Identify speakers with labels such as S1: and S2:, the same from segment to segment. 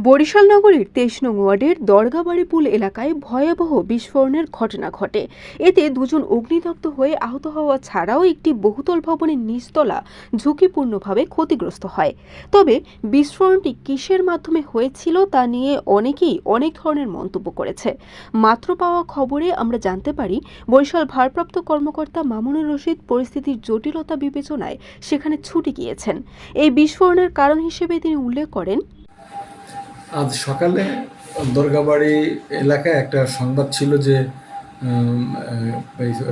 S1: বরিশাল নগরীর ২৩ নং ওয়ার্ডের দরগাবাড়ি পুল এলাকায় ভয়াবহ বিস্ফোরণের ঘটনা ঘটে। এতে দুজন অগ্নিদগ্ধ হয়ে আহত হওয়া ছাড়াও একটি বহুতল ভবনের নিচতলা ঝুঁকিপূর্ণভাবে ক্ষতিগ্রস্ত হয়। তবে বিস্ফোরণটি কিসের মাধ্যমে হয়েছিল তা নিয়ে অনেকেই অনেক ধরনের মন্তব্য করেছে। মাত্র পাওয়া খবরে আমরা জানতে পারি, বরিশাল ভারপ্রাপ্ত কর্মকর্তা মামুনুর রশিদ পরিস্থিতির জটিলতা বিবেচনায় সেখানে ছুটে গিয়েছেন। এই বিস্ফোরণের কারণ হিসেবে তিনি উল্লেখ করেন,
S2: আজ সকালে দরগাবাড়ি এলাকায় একটা সংবাদ ছিল যে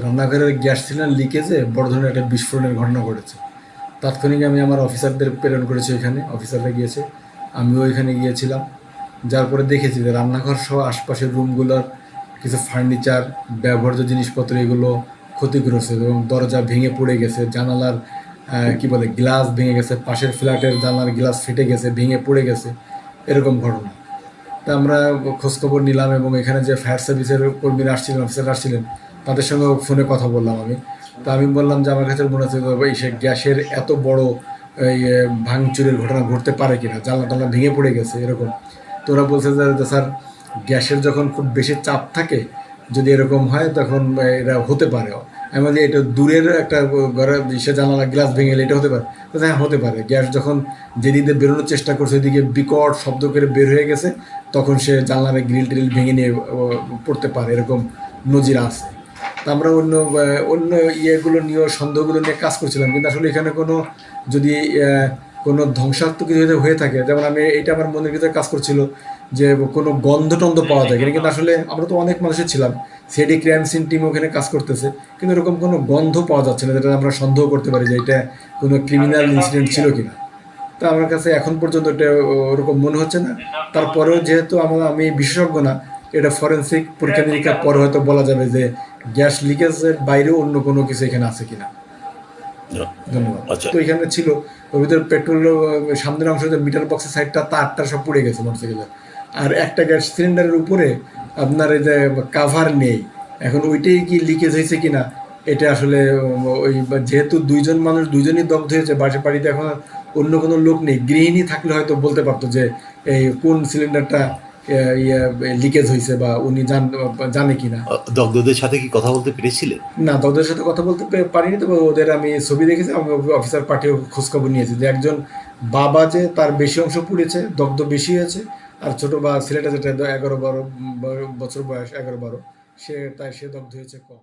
S2: রান্নাঘরের গ্যাস সিলিন্ডার লিকেজে বড় ধরনের একটা বিস্ফোরণের ঘটনা ঘটেছে। তাৎক্ষণিক আমি আমার অফিসারদের প্রেরণ করেছি, এখানে অফিসাররা গিয়েছে, আমিও এখানে গিয়েছিলাম। যার পরে দেখেছি যে রান্নাঘর সহ আশপাশের রুমগুলোর কিছু ফার্নিচার, ব্যবহার্য জিনিসপত্র এগুলো ক্ষতিগ্রস্ত এবং দরজা ভেঙে পড়ে গেছে, জানালার গ্লাস ভেঙে গেছে, পাশের ফ্ল্যাটের জানালার গ্লাস ফেটে গেছে, ভেঙে পড়ে গেছে, এরকম ঘটনা। তা আমরা খোঁজখবর নিলাম এবং এখানে যে ফায়ার সার্ভিসের কর্মীরা আসছিলেন, অফিসাররা আসছিলেন, তাদের সঙ্গে ফোনে কথা বললাম আমি। তা আমি বললাম যে আমার কাছে মনে হচ্ছে সে গ্যাসের এত বড় এই ভাঙচুরের ঘটনা ঘটতে পারে কিনা, জানলা টানলা ভেঙে পড়ে গেছে এরকম। তো ওরা বলছে যে স্যার, গ্যাসের যখন খুব বেশি চাপ থাকে, যদি এরকম হয় তখন এটা হতে পারে। আমি বলি এটা দূরের একটা ঘরে সে জানালা গ্লাস ভেঙে গেলে এটা হতে পারে। হ্যাঁ, হতে পারে। গ্যাস যখন যেদিকে বেরোনোর চেষ্টা করছে ওইদিকে বিকট শব্দ করে বের হয়ে গেছে, তখন সে জানলার গ্রিল টিল ভেঙে নিয়ে পড়তে পারে, এরকম নজির আছে। তা আমরা অন্য ইয়েগুলো নিয়েও, সন্দেহগুলো নিয়ে কাজ করছিলাম, কিন্তু আসলে এখানে যদি কোনো ধ্বংসাত্মক কিছু হয়ে থাকে, যেমন এটা আমার মনের ভিতরে কাজ করছিল যে কোনো গন্ধ টন্ধ পাওয়া যায় কিনা, কিন্তু আসলে আমরা তো অনেক মানুষের ছিলাম, সিআইডি ক্রাইম সিন টিম ওখানে কাজ করতেছে, কিন্তু এরকম কোনো গন্ধ পাওয়া যাচ্ছে না যেটা আমরা সন্দেহ করতে পারি যে এটা কোনো ক্রিমিনাল ইনসিডেন্ট ছিল কিনা। তো আমার কাছে এখন পর্যন্ত এটা ওরকম মনে হচ্ছে না। তারপরেও যেহেতু আমি বিশেষজ্ঞ না, এটা ফরেন্সিক পরীক্ষা নিরীক্ষার পরে হয়তো বলা যাবে যে গ্যাস লিকেজের বাইরেও অন্য কোনো কিছু এখানে আছে কিনা। ধন্যবাদ। তো এখানে ছিল ওর ভিতরে পেট্রোল, সামনের অংশ, মিটার বক্সের সাইডটা, তারটা সব পুড়ে গেছে মোটরসাইকেলের। আর একটা গ্যাস সিলিন্ডারের উপরে আপনার এই যে কাভার নেই, এখন ওইটাই কি লিকেজ হয়েছে কিনা এটা আসলে ওই, যেহেতু দুইজন মানুষ, দুইজনই দগ্ধ হয়েছে, বাড়িতে এখন অন্য কোনো লোক নেই, গৃহিণী থাকলে হয়তো বলতে পারতো যে এই কোন সিলিন্ডারটা লিকেজ হয়েছে বা উনি জানে কিনা।
S3: দগ্ধদের সাথে কি কথা বলতে পেরেছিলেন?
S2: না, দগ্ধদের সাথে কথা বলতে পারিনি, তবে ওদের আমি ছবি দেখেছি, আমি অফিসার পাঠিয়ে খোঁজখবর নিয়েছি যে একজন বাবা যে তার বেশি অংশ পুড়েছে, দগ্ধ বেশি হয়েছে, আর ছোটো ছেলেটা যেটা 11-12 বছর বয়স, 11-12, সে দগ্ধ হয়েছে কম।